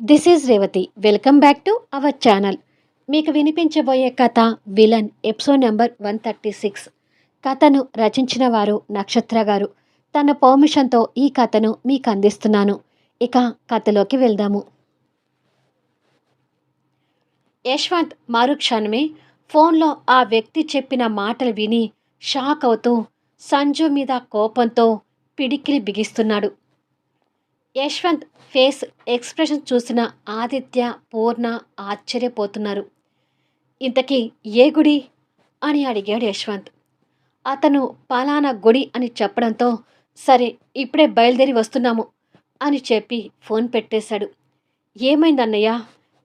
This is Revathi. Welcome back to our channel. మీకు వినిపించబోయే కథ villain episode number 136. కథను రచించిన వారు నక్షత్ర గారు. తన పర్మిషన్తో ఈ కథను మీకు అందిస్తున్నాను. ఇక కథలోకి వెళ్దాము. యశ్వంత్ మరుక్షణమే ఫోన్లో ఆ వ్యక్తి చెప్పిన మాటలు విని షాక్ అవుతూ సంజు మీద కోపంతో పిడికిలి బిగిస్తున్నాడు. యశ్వంత్ ఫేస్ ఎక్స్ప్రెషన్ చూసిన ఆదిత్య, పూర్ణ ఆశ్చర్యపోతున్నారు. ఇంతకీ ఏ గుడి అని అడిగాడు యశ్వంత్. అతను పలానా గుడి అని చెప్పడంతో సరే ఇప్పుడే బయలుదేరి వస్తున్నాము అని చెప్పి ఫోన్ పెట్టేశాడు. ఏమైందన్నయ్య,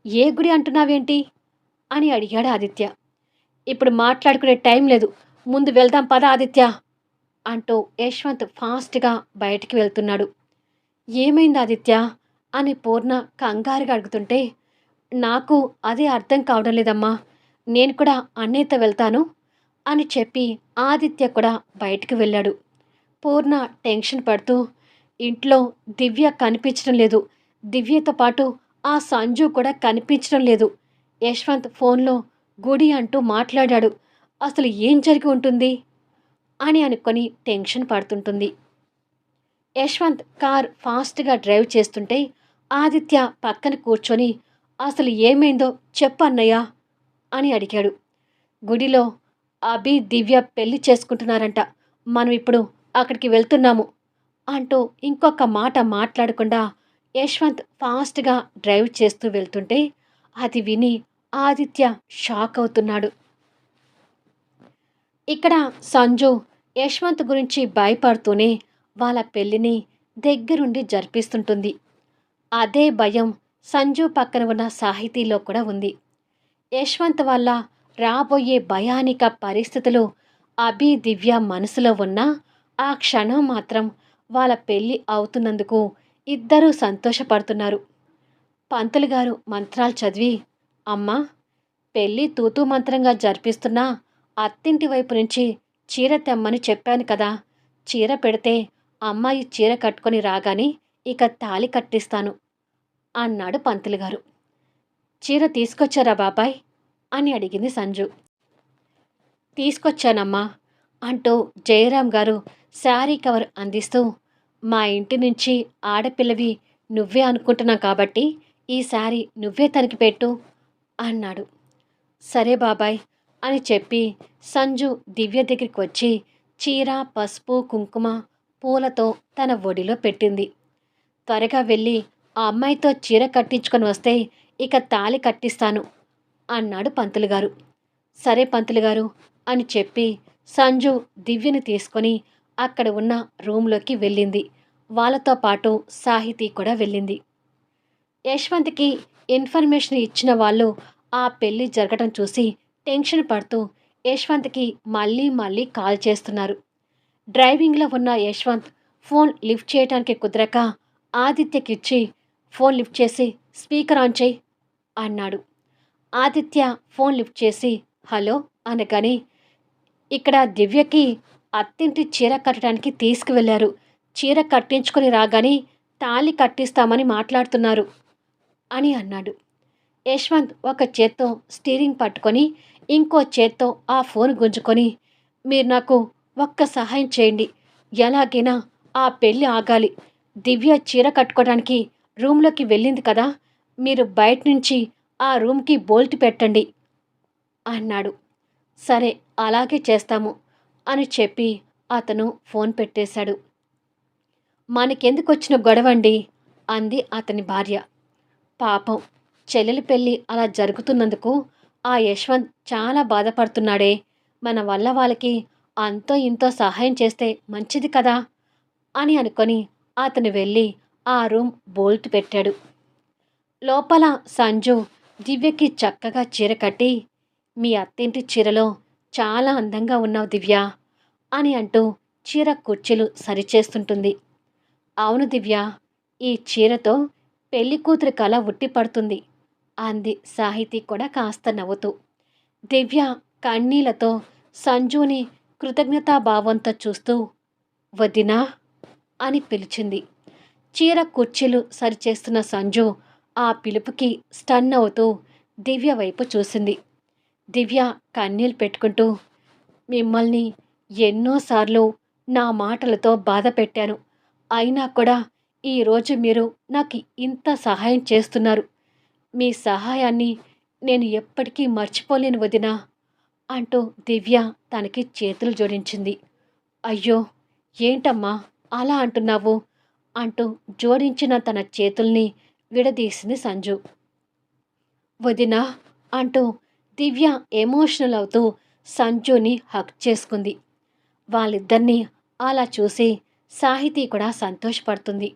ఏ గుడి అంటున్నావేంటి అని అడిగాడు ఆదిత్య. ఇప్పుడు మాట్లాడుకునే టైం లేదు, ముందు వెళ్దాం పద ఆదిత్య అంటూ యశ్వంత్ ఫాస్ట్గా బయటికి వెళ్తున్నాడు. ఏమైంది ఆదిత్య అని పూర్ణ కంగారుగా అడుగుతుంటే, నాకు అదే అర్థం కావడం లేదమ్మా, నేను కూడా అన్నయ్యతో వెళ్తాను అని చెప్పి ఆదిత్య కూడా బయటికి వెళ్ళాడు. పూర్ణ టెన్షన్ పడుతూ, ఇంట్లో దివ్య కనిపించడం లేదు, దివ్యతో పాటు ఆ సంజు కూడా కనిపించడం లేదు, యశ్వంత్ ఫోన్లో గుడి అంటూ మాట్లాడాడు, అసలు ఏం జరిగి ఉంటుంది అని అనుకొని టెన్షన్ పడుతుంటుంది. యశ్వంత్ కార్ ఫాస్ట్గా డ్రైవ్ చేస్తుంటే ఆదిత్య పక్కన కూర్చొని అసలు ఏమైందో చెప్పు అన్నయ్య అని అడిగాడు. గుడిలో అభి, దివ్య పెళ్లి చేసుకుంటున్నారంట, మనం ఇప్పుడు అక్కడికి వెళ్తున్నాము అంటూ ఇంకొక మాట మాట్లాడకుండా యశ్వంత్ ఫాస్ట్గా డ్రైవ్ చేస్తూ వెళ్తుంటే అది విని ఆదిత్య షాక్ అవుతున్నాడు. ఇక్కడ సంజు యశ్వంత్ గురించి భయపడుతూనే వాళ్ళ పెళ్లిని దగ్గరుండి జరిపిస్తుంటుంది. అదే భయం సంజు పక్కన ఉన్న సాహితీలో కూడా ఉంది. యశ్వంత్ వల్ల రాబోయే భయానిక పరిస్థితులు అభి, దివ్య మనసులో ఉన్న ఆ క్షణం మాత్రం వాళ్ళ పెళ్ళి అవుతున్నందుకు ఇద్దరూ సంతోషపడుతున్నారు. పంతులు గారు మంత్రాలు చదివి, అమ్మా, పెళ్ళి తూతూ మంత్రంగా జరిపిస్తున్నా అత్తింటి వైపు నుంచి చీర తెమ్మని చెప్పాను కదా, చీర పెడితే అమ్మాయి చీర కట్టుకొని రాగానే ఇక తాళి కట్టిస్తాను అన్నాడు పంతులు గారు. చీర తీసుకొచ్చారా బాబాయ్ అని అడిగింది సంజు. తీసుకొచ్చానమ్మా అంటూ జయరాం గారు శారీ కవర్ అందిస్తూ, మా ఇంటి నుంచి ఆడపిల్లవి నువ్వే అనుకుంటున్నావు కాబట్టి ఈ శారీ నువ్వే తనకి పెట్టు అన్నాడు. సరే బాబాయ్ అని చెప్పి సంజు దివ్య దగ్గరికి వచ్చి చీర, పసుపు, కుంకుమ, పూలతో తన ఒడిలో పెట్టింది. త్వరగా వెళ్ళి ఆ అమ్మాయితో చీర కట్టించుకొని వస్తే ఇక తాళి కట్టిస్తాను అన్నాడు పంతులు గారు. సరే పంతులు గారు అని చెప్పి సంజు దివ్యని తీసుకొని అక్కడ ఉన్న రూమ్లోకి వెళ్ళింది. వాళ్ళతో పాటు సాహితీ కూడా వెళ్ళింది. యశ్వంత్కి ఇన్ఫర్మేషన్ ఇచ్చిన వాళ్ళు ఆ పెళ్లి జరగటం చూసి టెన్షన్ పడుతూ యశ్వంత్కి మళ్ళీ మళ్ళీ కాల్ చేస్తున్నారు. డ్రైవింగ్లో ఉన్న యశ్వంత్ ఫోన్ లిఫ్ట్ చేయడానికి కుదరక ఆదిత్యకిచ్చి ఫోన్ లిఫ్ట్ చేసి స్పీకర్ ఆన్ చేయి అన్నాడు. ఆదిత్య ఫోన్ లిఫ్ట్ చేసి హలో అనగానే, ఇక్కడ దివ్యకి అత్తింటి చీర కట్టడానికి తీసుకువెళ్లారు, చీర కట్టించుకొని రాగానే తాళి కట్టిస్తామని మాట్లాడుతున్నారు అని అన్నాడు. యశ్వంత్ ఒక చేత్తో స్టీరింగ్ పట్టుకొని ఇంకో చేత్తో ఆ ఫోన్ గుంజుకొని, మీరు నాకు ఒక్క సహాయం చేయండి, ఎలాగైనా ఆ పెళ్ళి ఆగాలి, దివ్య చీర కట్టుకోవడానికి రూమ్లోకి వెళ్ళింది కదా, మీరు బయట నుంచి ఆ రూమ్కి బోల్ట్ పెట్టండి అన్నాడు. సరే అలాగే చేస్తాము అని చెప్పి అతను ఫోన్ పెట్టేశాడు. మనకెందుకొచ్చిన గొడవండి అంది అతని భార్య. పాపం చెల్లెలి పెళ్ళి అలా జరుగుతున్నందుకు ఆ యశ్వంత్ చాలా బాధపడుతున్నాడే, మన వల్ల వాళ్ళకి అంతో ఇంతో సహాయం చేస్తే మంచిది కదా అని అనుకొని అతను వెళ్ళి ఆ రూమ్ బోల్ట్ పెట్టాడు. లోపల సంజు దివ్యకి చక్కగా చీర కట్టి, మీ అత్తింటి చీరలో చాలా అందంగా ఉన్నావు దివ్య అని అంటూ చీర కుర్చీలు సరిచేస్తుంటుంది. అవును దివ్య, ఈ చీరతో పెళ్లి కూతురి కళ ఉట్టిపడుతుంది అంది సాహితీ కూడా కాస్త నవ్వుతూ. దివ్య కన్నీళ్లతో సంజుని కృతజ్ఞతాభావంతో చూస్తూ వదినా అని పిలిచింది. చీర కుర్చీలు సరిచేస్తున్న సంజు ఆ పిలుపుకి స్టన్ అవుతూ దివ్య వైపు చూసింది. దివ్య కన్నీళ్ళు పెట్టుకుంటూ, మిమ్మల్ని ఎన్నోసార్లు నా మాటలతో బాధ పెట్టాను. అయినా కూడా ఈరోజు మీరు నాకు ఇంత సహాయం చేస్తున్నారు. మీ సహాయాన్ని నేను ఎప్పటికీ మర్చిపోలేను వదినా అంటూ దివ్య తనకి చేతులు జోడించింది. అయ్యో! ఏంటమ్మా అలా అంటున్నావు? అంటూ జోడించిన తన చేతుల్ని విడదీసింది సంజు. వదినా అంటూ దివ్య ఎమోషనల్ అవుతూ సంజుని హగ్ చేసుకుంది. వాళ్ళిద్దరినీ అలా చూసి సాహితీ కూడా సంతోషపడుతుంది.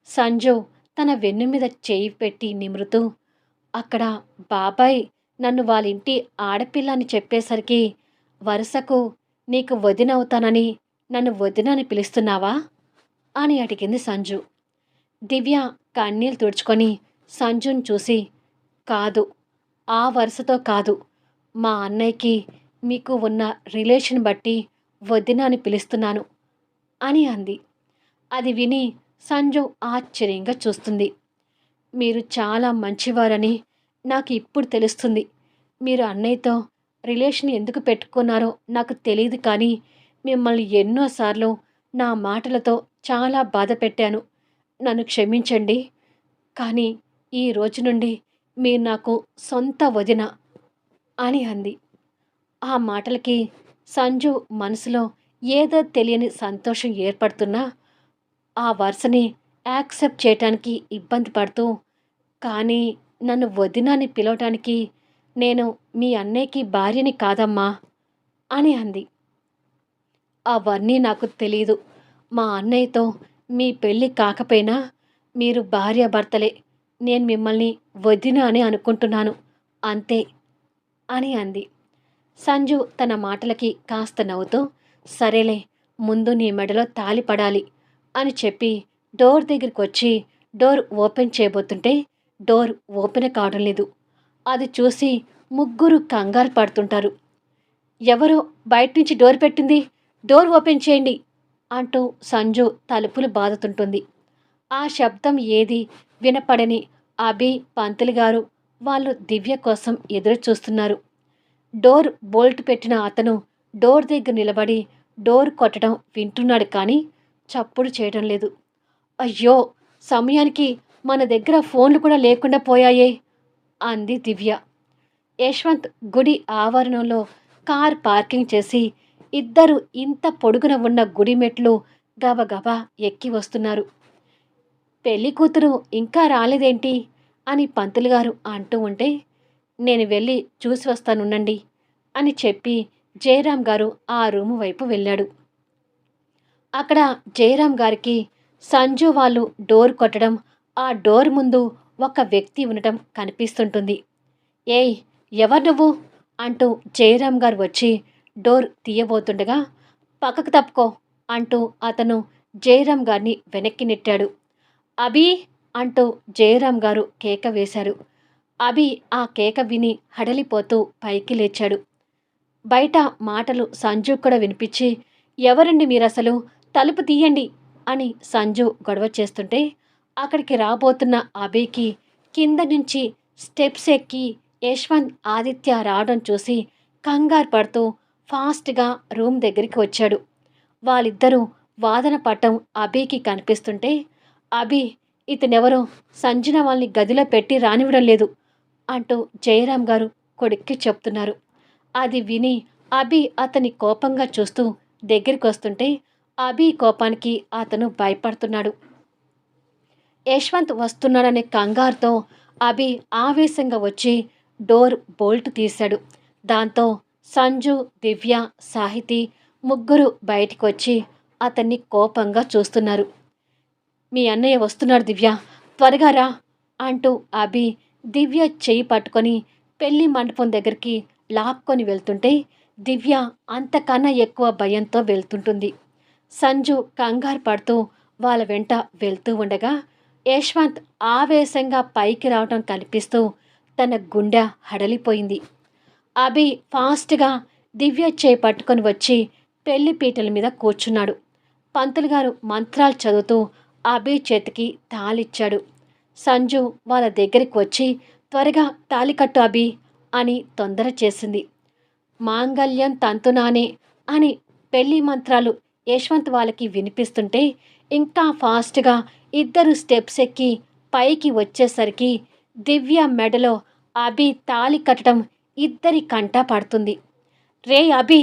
సంజు తన వెన్ను మీద చేయి పెట్టి నిమురుతూ, అక్కడ బాబాయ్ నన్ను వాళ్ళింటి ఆడపిల్ల అని చెప్పేసరికి వరుసకు నీకు వదినవుతానని నన్ను వదిన అని పిలుస్తున్నావా అని అడిగింది సంజు. దివ్య కన్నీళ్ళు తుడుచుకొని సంజుని చూసి, కాదు, ఆ వరుసతో కాదు, మా అన్నయ్యకి మీకు ఉన్న రిలేషన్ బట్టి వదిన అని పిలుస్తున్నాను అని అంది. అది విని సంజు ఆశ్చర్యంగా చూస్తుంది. మీరు చాలా మంచివారని నాకు ఇప్పుడు తెలుస్తుంది. మీరు అన్నయ్యతో రిలేషన్ ఎందుకు పెట్టుకున్నారో నాకు తెలియదు, కానీ మిమ్మల్ని ఎన్నోసార్లు నా మాటలతో చాలా బాధ పెట్టాను. నన్ను క్షమించండి. కానీ ఈ రోజు నుండి మీరు నాకు సొంత వదిన అని అంది. ఆ మాటలకి సంజు మనసులో ఏదో తెలియని సంతోషం ఏర్పడుతున్నా ఆ వరుసని యాక్సెప్ట్ చేయటానికి ఇబ్బంది పడుతూ, కానీ నన్ను వదిన అని పిలవటానికి నేను మీ అన్నయ్యకి భార్యని కాదమ్మా అని అంది. అవన్నీ నాకు తెలీదు. మా అన్నయ్యతో మీ పెళ్ళి కాకపోయినా మీరు భార్యాభర్తలే. నేను మిమ్మల్ని వదిన అని అనుకుంటున్నాను అంతే అని అంది. సంజు తన మాటలకి కాస్త నవ్వుతూ, సరేలే, ముందు నీ మెడలో తాళి పడాలి అని చెప్పి డోర్ దగ్గరికి వచ్చి డోర్ ఓపెన్ చేయబోతుంటే డోర్ ఓపెన్ కావడం లేదు. అది చూసి ముగ్గురు కంగారు పడుతుంటారు. ఎవరో బయట నుంచి డోర్ పెట్టింది, డోర్ ఓపెన్ చేయండి అంటూ సంజు తలుపులు బాదుతుంటుంది. ఆ శబ్దం ఏది వినపడని అభి, పంతులు గారు వాళ్ళు దివ్య కోసం ఎదురు చూస్తున్నారు. డోర్ బోల్ట్ పెట్టిన అతను డోర్ దగ్గర నిలబడి డోర్ కొట్టడం వింటున్నాడు, కానీ చప్పుడు చేయడం లేదు. అయ్యో! సమయానికి మన దగ్గర ఫోన్లు కూడా లేకుండా పోయాయే అంది దివ్య. యశ్వంత్ గుడి ఆవరణంలో కార్ పార్కింగ్ చేసి ఇద్దరు ఇంత పొడుగున ఉన్న గుడి మెట్లు గబగబా ఎక్కి వస్తున్నారు. పెళ్లి కూతురు ఇంకా రాలేదేంటి అని పంతులు గారు అంటూ ఉంటే, నేను వెళ్ళి చూసి వస్తానుండండి అని చెప్పి జయరాం గారు ఆ రూము వైపు వెళ్ళాడు. అక్కడ జయరాం గారికి సంజు వాళ్ళు డోర్ కొట్టడం, ఆ డోర్ ముందు ఒక వ్యక్తి ఉండటం కనిపిస్తుంటుంది. ఏయ్, ఎవరు నువ్వు అంటూ జయరాం గారు వచ్చి డోర్ తీయబోతుండగా, పక్కకు తప్పుకో అంటూ అతను జయరాం గారిని వెనక్కి నెట్టాడు. అభి అంటూ జయరాం గారు కేక వేశారు. అభి ఆ కేక విని హడలిపోతూ పైకి లేచాడు. బయట మాటలు సంజు కూడా వినిపించి, ఎవరండి మీరసలు, తలుపు తీయండి అని సంజు గొడవ చేస్తుంటే, అక్కడికి రాబోతున్న అభికి కింద నుంచి స్టెప్స్ ఎక్కి యశ్వంత్, ఆదిత్య రావడం చూసి కంగారు పడుతూ ఫాస్ట్గా రూమ్ దగ్గరికి వచ్చాడు. వాళ్ళిద్దరూ వాదన పట్టం అభికి కనిపిస్తుంటే, అభి, ఇతనెవరో సంజన వాళ్ళని గదిలో పెట్టి రానివ్వడం లేదు అంటూ జయరాం గారు కొడుక్కి చెప్తున్నారు. అది విని అభి అతని కోపంగా చూస్తూ దగ్గరికి వస్తుంటే, అభి కోపానికి అతను భయపడుతున్నాడు. యశ్వంత్ వస్తున్నాడనే కంగారుతో అభి ఆవేశంగా వచ్చి డోర్ బోల్ట్ తీశాడు. దాంతో సంజు, దివ్య, సాహితి ముగ్గురు బయటికి వచ్చి అతన్ని కోపంగా చూస్తున్నారు. మీ అన్నయ్య వస్తున్నాడు దివ్య, త్వరగా రా అంటూ అభి దివ్య చెయ్యి పట్టుకొని పెళ్లి మండపం దగ్గరికి లాక్కొని వెళ్తుంటే, దివ్య అంతకన్నా ఎక్కువ భయంతో వెళ్తుంటుంది. సంజు కంగారు పడుతూ వాళ్ళ వెంట వెళ్తూ ఉండగా యశ్వంత్ ఆవేశంగా పైకి రావటం కనిపిస్తూ తన గుండె హడలిపోయింది. అభి ఫాస్ట్గా దివ్య చేయి పట్టుకొని వచ్చి పెళ్లి పీటల మీద కూర్చున్నాడు. పంతులు గారు మంత్రాలు చదువుతూ అభి చేతికి తాళిచ్చాడు. సంజు వాళ్ళ దగ్గరికి వచ్చి త్వరగా తాళికట్టు అభి అని తొందర చేసింది. మాంగళ్యం తంతునానే అని పెళ్లి మంత్రాలు యశ్వంత్ వాళ్ళకి వినిపిస్తుంటే ఇంకా ఫాస్ట్గా ఇద్దరు స్టెప్స్ ఎక్కి పైకి వచ్చేసరికి దివ్య మెడలో అభి తాళి కట్టడం ఇద్దరి కంటా పడుతుంది. రే అభి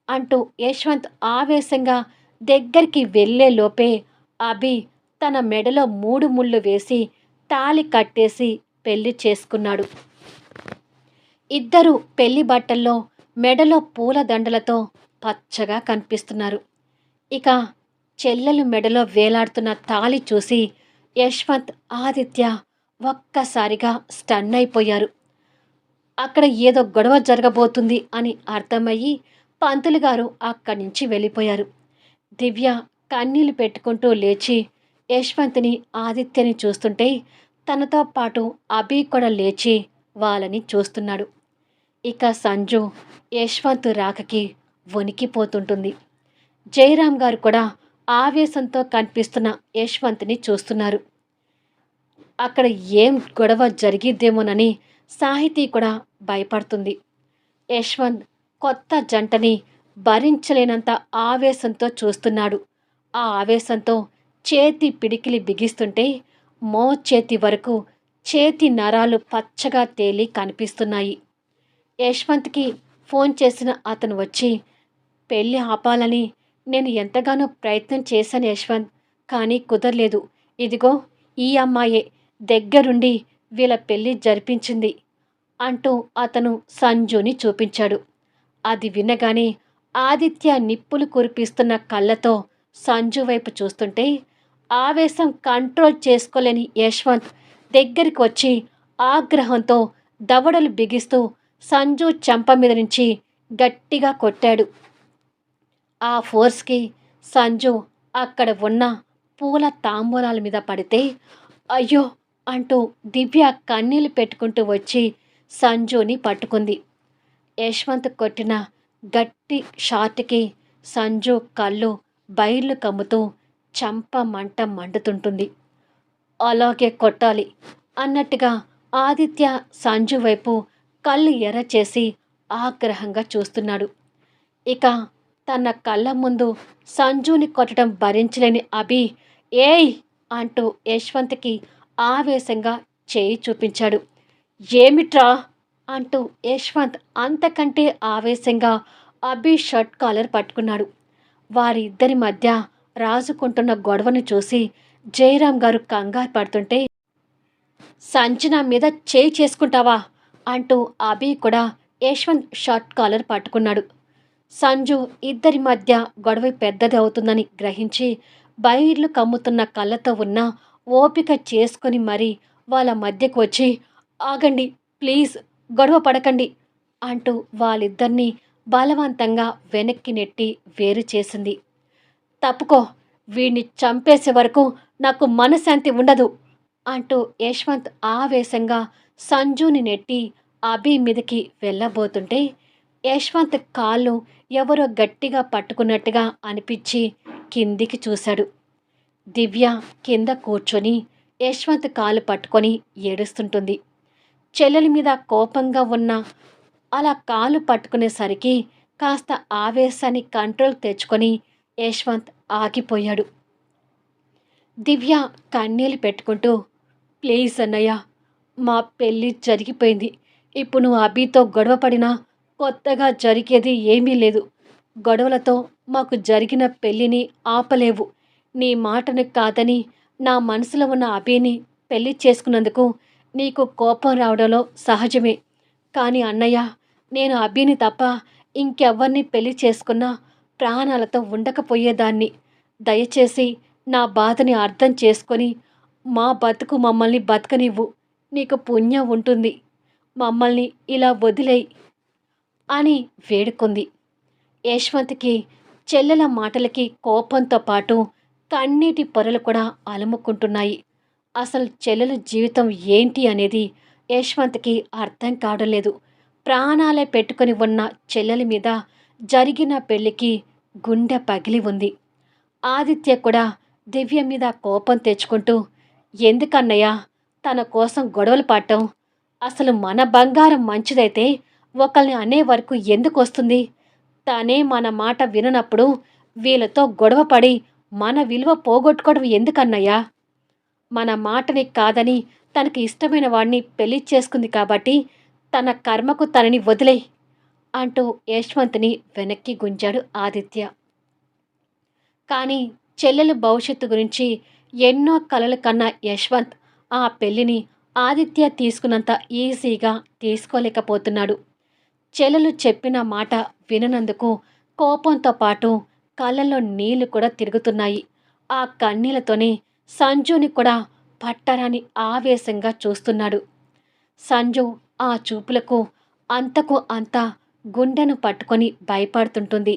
అంటూ యశ్వంత్ ఆవేశంగా దగ్గరికి వెళ్ళే లోపే అభి తన మెడలో 3 ముళ్ళు వేసి తాళి కట్టేసి పెళ్లి చేసుకున్నాడు. ఇద్దరు పెళ్లి బట్టల్లో మెడలో పూల దండలతో పచ్చగా కనిపిస్తున్నారు. ఇక చెల్లెలు మెడలో వేలాడుతున్న తాళి చూసి యశ్వంత్, ఆదిత్య ఒక్కసారిగా స్టన్ అయిపోయారు. అక్కడ ఏదో గొడవ జరగబోతుంది అని అర్థమయ్యి పంతులు గారు అక్కడి నుంచి వెళ్ళిపోయారు. దివ్య కన్నీళ్లు పెట్టుకుంటూ లేచి యశ్వంత్ని, ఆదిత్యని చూస్తుంటే తనతో పాటు అభి కూడా లేచి వాళ్ళని చూస్తున్నాడు. ఇక సంజు యశ్వంత్ రాకకి వణికిపోతుంటుంది. జయరాం గారు కూడా ఆవేశంతో కనిపిస్తున్న యశ్వంత్ని చూస్తున్నారు. అక్కడ ఏం గొడవ జరిగిద్దేమోనని సాహితీ కూడా భయపడుతుంది. యశ్వంత్ కొత్త జంటని భరించలేనంత ఆవేశంతో చూస్తున్నాడు. ఆ ఆవేశంతో చేతి పిడికిలి బిగిస్తుంటే మోచేతి వరకు చేతి నరాలు పచ్చగా తేలి కనిపిస్తున్నాయి. యశ్వంత్కి ఫోన్ చేసిన అతను వచ్చి, పెళ్ళి ఆపాలని నేను ఎంతగానో ప్రయత్నం చేశాను యశ్వంత్, కానీ కుదరలేదు. ఇదిగో ఈ అమ్మాయే దగ్గరుండి వీళ్ళ పెళ్ళి జరిపించింది అంటూ అతను సంజుని చూపించాడు. అది వినగానే ఆదిత్య నిప్పులు కురిపిస్తున్న కళ్ళతో సంజు వైపు చూస్తుంటే ఆవేశం కంట్రోల్ చేసుకోలేని యశ్వంత్ దగ్గరికి వచ్చి ఆగ్రహంతో దవడలు బిగిస్తూ సంజు చెంప మీద నుంచి గట్టిగా కొట్టాడు. ఆ ఫోర్స్కి సంజు అక్కడ ఉన్న పూల తాంబూలాల మీద పడితే అయ్యో అంటూ దివ్య కన్నీళ్లు పెట్టుకుంటూ వచ్చి సంజుని పట్టుకుంది. యశ్వంత్ కొట్టిన గట్టి షాట్కి సంజు కళ్ళు బైర్లు కమ్ముతూ చంప మంట మండుతుంటుంది. అలాగే కొట్టాలి అన్నట్టుగా ఆదిత్య సంజు వైపు కళ్ళు ఎర్ర చేసి ఆగ్రహంగా చూస్తున్నాడు. ఇక తన కళ్ళ ముందు సంజుని కొట్టడం భరించలేని అభి ఏయ్ అంటూ యశ్వంత్కి ఆవేశంగా చేయి చూపించాడు. ఏమిట్రా అంటూ యశ్వంత్ అంతకంటే ఆవేశంగా అభి షర్ట్ కాలర్ పట్టుకున్నాడు. వారిద్దరి మధ్య రాజుకుంటున్న గొడవను చూసి జయరాం గారు కంగారు పడుతుంటే, సంచన మీద చేయి చేసుకుంటావా అంటూ అభి కూడా యశ్వంత్ షర్ట్ కాలర్ పట్టుకున్నాడు. సంజు ఇద్దరి మధ్య గొడవ పెద్దది అవుతుందని గ్రహించి బైర్లు కమ్ముతున్న కళ్ళతో ఉన్న ఓపిక చేసుకొని మరీ వాళ్ళ మధ్యకు వచ్చి, ఆగండి ప్లీజ్, గొడవ పడకండి అంటూ వాళ్ళిద్దరినీ బలవంతంగా వెనక్కి నెట్టి వేరు చేసింది. తప్పుకో, వీడిని చంపేసే వరకు నాకు మనశ్శాంతి ఉండదు అంటూ యశ్వంత్ ఆవేశంగా సంజుని నెట్టి అభి మీదకి వెళ్ళబోతుంటే యశ్వంత్ కాళ్ళు ఎవరో గట్టిగా పట్టుకున్నట్టుగా అనిపించి కిందికి చూశాడు. దివ్య కింద కూర్చొని యశ్వంత్ కాలు పట్టుకొని ఏడుస్తుంటుంది. చెల్లెలి మీద కోపంగా ఉన్న అలా కాలు పట్టుకునేసరికి కాస్త ఆవేశాన్ని కంట్రోల్ తెచ్చుకొని యశ్వంత్ ఆగిపోయాడు. దివ్య కన్నీళ్ళు పెట్టుకుంటూ, ప్లీజ్ అన్నయ్య, మా పెళ్ళి జరిగిపోయింది. ఇప్పుడు నువ్వు అభితో గొడవ పడినా కొత్తగా జరిగేది ఏమీ లేదు. గొడవలతో మాకు జరిగిన పెళ్ళిని ఆపలేవు. నీ మాటను కాదని నా మనసులో ఉన్న అభిని పెళ్లి చేసుకున్నందుకు నీకు కోపం రావడంలో సహజమే. కానీ అన్నయ్య, నేను అభిని తప్ప ఇంకెవ్వరిని పెళ్లి చేసుకున్నా ప్రాణాలతో ఉండకపోయేదాన్ని. దయచేసి నా బాధని అర్థం చేసుకొని మా బతుకు మమ్మల్ని బతకనివ్వు. నీకు పుణ్యం ఉంటుంది. మమ్మల్ని ఇలా వదిలేయి అని వేడుకుంది. యశ్వంత్కి చెల్లెల మాటలకి కోపంతో పాటు కన్నీటి పొరలు కూడా అలుముకుంటున్నాయి. అసలు చెల్లెల జీవితం ఏంటి అనేది యశ్వంత్కి అర్థం కావడం లేదు. ప్రాణాలే పెట్టుకొని ఉన్న చెల్లెలి మీద జరిగిన పెళ్లికి గుండె పగిలి ఉంది. ఆదిత్య కూడా దివ్య మీద కోపం తెచ్చుకుంటూ, ఎందుకన్నయ్య తన కోసం గొడవలు పడటం. అసలు మన బంగారం మంచిదైతే ఒకళ్ళని అనే వరకు ఎందుకొస్తుంది? తనే మన మాట విననప్పుడు వీళ్ళతో గొడవ పడి మన విలువ పోగొట్టుకోవడం ఎందుకన్నయ్యా? మన మాటని కాదని తనకి ఇష్టమైన వాడిని పెళ్లి చేసుకుంది కాబట్టి తన కర్మకు తనని వదిలేయ్ అంటూ యశ్వంత్ని వెనక్కి గుంజాడు ఆదిత్య. కానీ చెల్లెలు భవిష్యత్తు గురించి ఎన్నో కలలు కన్న యశ్వంత్ ఆ పెళ్లిని ఆదిత్య తీసుకున్నంత ఈజీగా తీసుకోలేకపోతున్నాడు. చెల్లెలు చెప్పిన మాట విననందుకు కోపంతో పాటు కళ్ళల్లో నీళ్లు కూడా తిరుగుతున్నాయి. ఆ కన్నీళ్లతోనే సంజుని కూడా పట్టరాని ఆవేశంగా చూస్తున్నాడు. సంజు ఆ చూపులకు అంతకు అంతా గుండెను పట్టుకొని భయపడుతుంటుంది.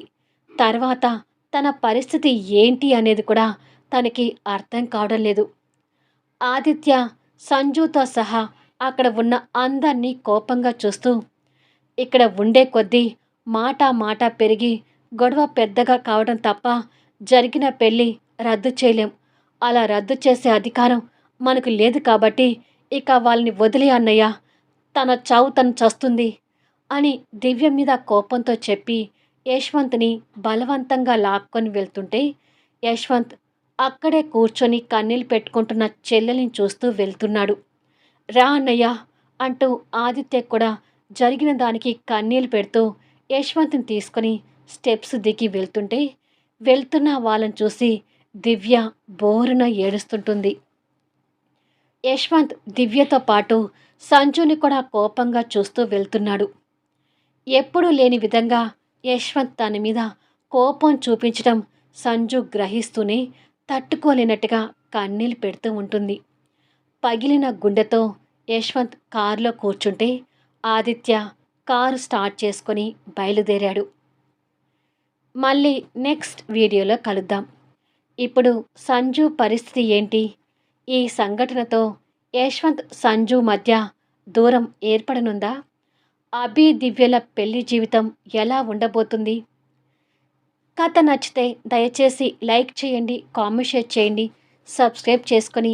తర్వాత తన పరిస్థితి ఏంటి అనేది కూడా తనకి అర్థం కావడం లేదు. ఆదిత్య సంజుతో సహా అక్కడ ఉన్న అందర్నీ కోపంగా చూస్తూ, ఇక్కడ ఉండే కొద్దీ మాట పెరిగి గొడవ పెద్దగా కావడం తప్ప జరిగిన పెళ్ళి రద్దు చేయలేం. అలా రద్దు చేసే అధికారం మనకు లేదు కాబట్టి ఇక వాళ్ళని వదిలే అన్నయ్య, తన చావు తను చస్తుంది అని దివ్య మీద కోపంతో చెప్పి యశ్వంత్ని బలవంతంగా లాక్కొని వెళ్తుంటే యశ్వంత్ అక్కడే కూర్చొని కన్నీళ్ళు పెట్టుకుంటున్న చెల్లెల్ని చూస్తూ వెళ్తున్నాడు. రా అన్నయ్య అంటూ ఆదిత్య కూడా జరిగిన దానికి కన్నీళ్ళు పెడుతూ యశ్వంత్ని తీసుకొని స్టెప్స్ దిగి వెళ్తుంటే వెళ్తున్న వాళ్ళని చూసి దివ్య బోరున ఏడుస్తుంటుంది. యశ్వంత్ దివ్యతో పాటు సంజుని కూడా కోపంగా చూస్తూ వెళ్తున్నాడు. ఎప్పుడూ లేని విధంగా యశ్వంత్ తన మీద కోపం చూపించడం సంజు గ్రహిస్తూనే తట్టుకోలేనట్టుగా కన్నీళ్ళు పెడుతూ ఉంటుంది. పగిలిన గుండెతో యశ్వంత్ కారులో కూర్చుంటే ఆదిత్య కారు స్టార్ట్ చేసుకొని బయలుదేరాడు. మళ్ళీ నెక్స్ట్ వీడియోలో కలుద్దాం. ఇప్పుడు సంజు పరిస్థితి ఏంటి? ఈ సంఘటనతో యశ్వంత్ సంజు మధ్య దూరం ఏర్పడనుందా? అభి దివ్యల పెళ్లి జీవితం ఎలా ఉండబోతుంది? కథ నచ్చితే దయచేసి లైక్ చేయండి, కామెంట్ షేర్ చేయండి, సబ్స్క్రైబ్ చేసుకొని